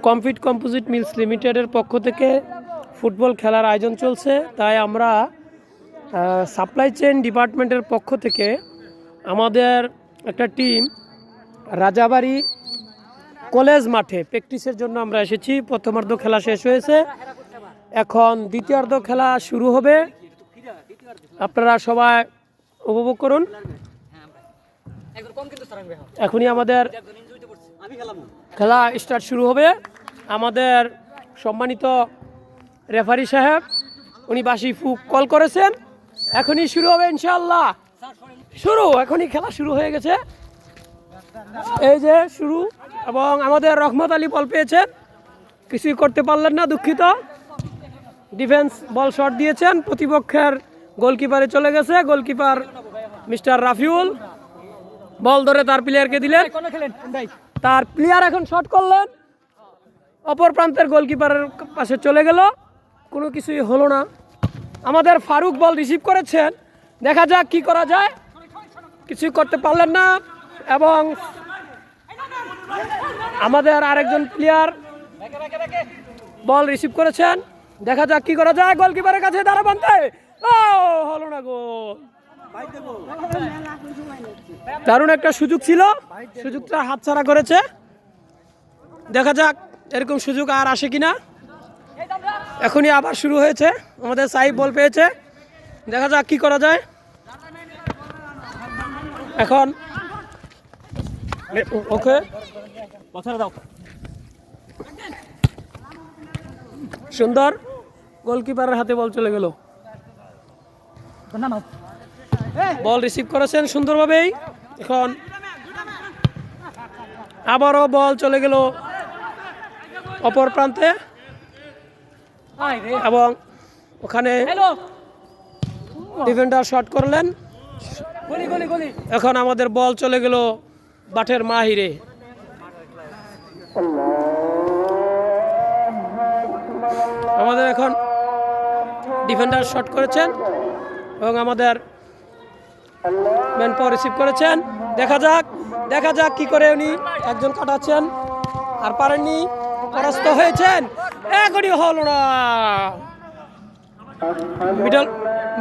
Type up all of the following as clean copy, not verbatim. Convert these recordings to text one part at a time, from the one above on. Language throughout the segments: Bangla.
কমফিট কম্পোজিট মিলস লিমিটেডের পক্ষ থেকে ফুটবল খেলার আয়োজন চলছে, তাই আমরা সাপ্লাই চেইন ডিপার্টমেন্টের পক্ষ থেকে আমাদের একটা টিম রাজাবাড়ি কলেজ মাঠে প্র্যাকটিসের জন্য আমরা এসেছি। প্রথমার্ধ খেলা শেষ হয়েছে, এখন দ্বিতীয়ার্ধ খেলা শুরু হবে। আপনারা সবাই উপভোগ করুন। এখনই আমাদের খেলা স্টার্ট শুরু হবে। আমাদের সম্মানিত রেফারি সাহেব উনি বাসি ফুক কল করেছেন, এখনই শুরু হবে ইনশাআল্লাহ। এখনই খেলা শুরু হয়ে গেছে, এই যে শুরু। এবং আমাদের রহমত আলী বল পেয়েছেন, কিছুই করতে পারলেন না, দুঃখিত। ডিফেন্স বল শট দিয়েছেন, প্রতিপক্ষের গোলকিপারে চলে গেছে। গোলকিপার মিস্টার রাফিউল বল ধরে তার প্লেয়ারকে দিলেন, তার প্লেয়ার এখন শট করলেন, অপর প্রান্তের গোলকিপারের পাশে চলে গেল, কোনো কিছুই হলো না। আমাদের ফারুক বল রিসিভ করেছেন, দেখা যাক কি করা যায়, কিছুই করতে পারলেন না। এবং আমাদের আরেকজন প্লেয়ার বল রিসিভ করেছেন, দেখা যাক কি করা যায়। গোলকিপারের কাছে দাঁড়া বানতে হলো না গোল। দারুণ একটা সুযোগ ছিল, সুযোগটা হাতছাড়া করেছে। দেখা যাক এরকম সুযোগ আর আসে কিনা। এখনই আবার শুরু হয়েছে, আমাদের সাইব বল পেয়েছে, দেখা যাক কি করা যায়। এখন ওকে সুন্দর, গোলকিপারের হাতে বল চলে গেল। বল রিসিভ করেছেন সুন্দরভাবেই, এখন আবারও বল চলে গেল অপর প্রান্তে, এবং ওখানে ডিফেন্ডার শট করলেন। এখন আমাদের বল চলে গেল বাটের মাহিরে। আমাদের এখন ডিফেন্ডার শট করেছেন এবং আমাদের ম্যান পাওয়ার রিসিভ করেছেন। দেখা যাক কি করে উনি একজন কাটাচ্ছেন, আর পারেননি, পরাস্ত হয়েছেন। এখনই হলো না,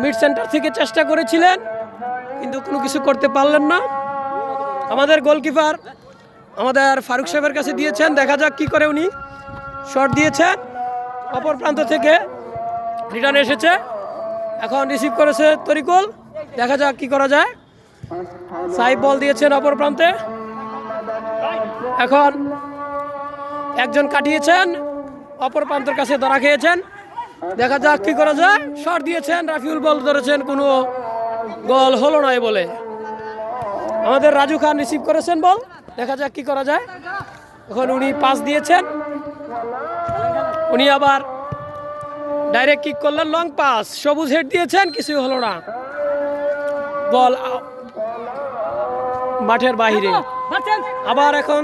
মিড সেন্টার থেকে চেষ্টা করেছিলেন কিন্তু কোনো কিছু করতে পারলেন না। আমাদের গোলকিপার আমাদের ফারুক সাহেবের কাছে দিয়েছেন, দেখা যাক কি করে উনি শট দিয়েছেন। অপর প্রান্ত থেকে রিটার্ন এসেছে, এখন রিসিভ করেছে তরিকুল, দেখা যাক কি করা যায়। সাইব বল দিয়েছেন অপর প্রান্তে, এখন একজন কাটিয়েছেন, অপর প্রান্তের কাছে ধরা খেয়েছেন, দেখা যাক কি করা যায়। শট দিয়েছেন, রাফিউল বল ধরেছেন, কোনো গোল হলো না বলে। আমাদের রাজু খান রিসিভ করেছেন বল, দেখা যাক কি করা যায়। এখন উনি পাস দিয়েছেন, উনি আবার ডাইরেক্ট কিক করলেন, লং পাস, সবুজ হেড দিয়েছেন, কিছুই হলো না, বল মাঠের বাইরে। আবার এখন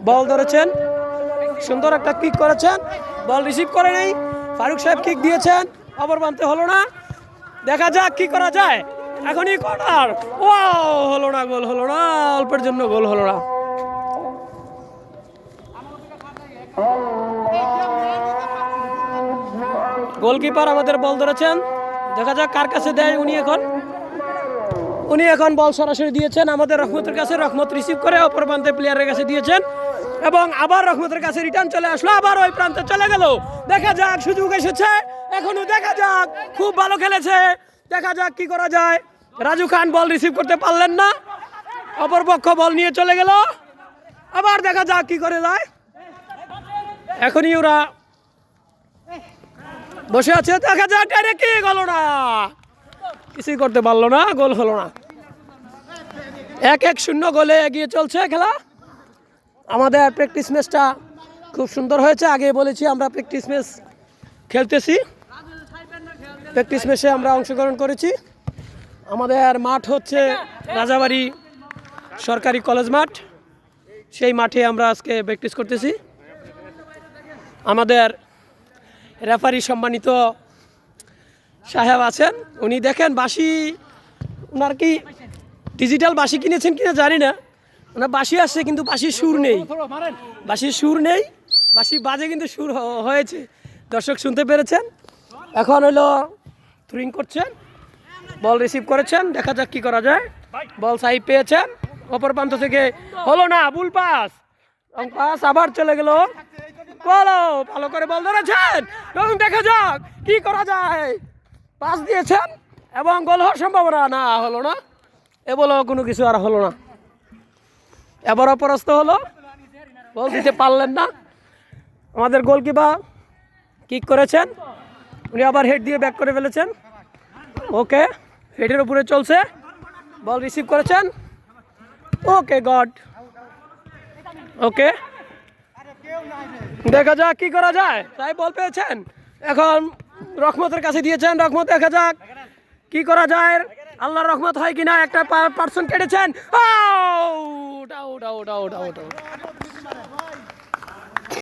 বল ধরেছেন, সুন্দর একটা কিক করেছেন, বল রিসিভ করে নেই, ফারুক সাহেব কিক দিয়েছেন, অপর প্রান্তে হলো না, দেখা যাক কি করা যায়। এখনই কর্নার, ও হলো না, গোল হলো না, অল্পের জন্য গোল হলো না। গোলকিপার আমাদের বল ধরেছেন, দেখা যাক কার কাছে দেয়। উনি এখন বল সরাসরি দিয়েছেন আমাদের রহমতের কাছে, রহমত রিসিভ করে অপর প্রান্তে প্লেয়ারের কাছে দিয়েছেন, এবং আবার রহমতের কাছে রিটার্ন চলে আসলো, আবার ওই প্রান্তে চলে গেল। দেখা যাক, সুযোগ এসেছে এখনো, দেখা যাক, খুব ভালো খেলেছে, দেখা যাক কি করা যায়। রাজু খান বল রিসিভ করতে পারলেন না, অপর পক্ষ বল নিয়ে চলে গেল, আবার দেখা যাক কি করে যায়। এখনই ওরা বসে আছে, দেখা যাক, ডাইরেক্ট কি হলো না, কিছুই করতে পারলো না, গোল হলো না। 1-0 গোলে এগিয়ে চলছে খেলা। আমাদের প্র্যাকটিস ম্যাচটা খুব সুন্দর হয়েছে, আগে বলেছি আমরা প্র্যাকটিস ম্যাচ খেলতেছি, প্র্যাকটিস ম্যাচে আমরা অংশগ্রহণ করেছি। আমাদের মাঠ হচ্ছে রাজাবাড়ি সরকারি কলেজ মাঠ, সেই মাঠে আমরা আজকে প্র্যাকটিস করতেছি। আমাদের রেফারি সম্মানিত সাহেব আছেন, উনি দেখেন বাঁশি, ওনার কি ডিজিটাল বাঁশি কিনেছেন কিনা জানি না, মানে বাঁশি আসছে কিন্তু বাঁশির সুর নেই, বাঁশির সুর নেই, বাঁশি বাজে কিন্তু সুর হয়েছে। দর্শক শুনতে পেরেছেন। এখন হলো থ্রোয়িং করছেন, বল রিসিভ করেছেন, দেখা যাক কি করা যায়। বল সাইড পেয়েছেন, অপর প্রান্ত থেকে হলো না, ভুল পাস, রং পাস, আবার চলে গেল। বলো ভালো করে বল ধরেছেন এবং দেখা যাক কি করা যায়। পাস দিয়েছেন এবং গোল হওয়ার সম্ভাবনা না, হলো না, এ বলো কোনো কিছু আর হলো না। এবারও পরাস্ত হলো, বল দিতে পারলেন না। আমাদের গোলকিপার কিক করেছেন, উনি আবার হেড দিয়ে ব্যাক করে ফেলেছেন। ওকে, হেডের উপরে চলছে, বল রিসিভ করেছেন। ওকে গড, ওকে দেখা যাক কি করা যায়। তাই বল পেয়েছেন, এখন রহমতের কাছে দিয়েছেন, রহমত দেখা যাক কি করা যায়। আল্লাহর রহমত হয় কিনা, একটা পার্সন কেটেছেন। Out out out out out out.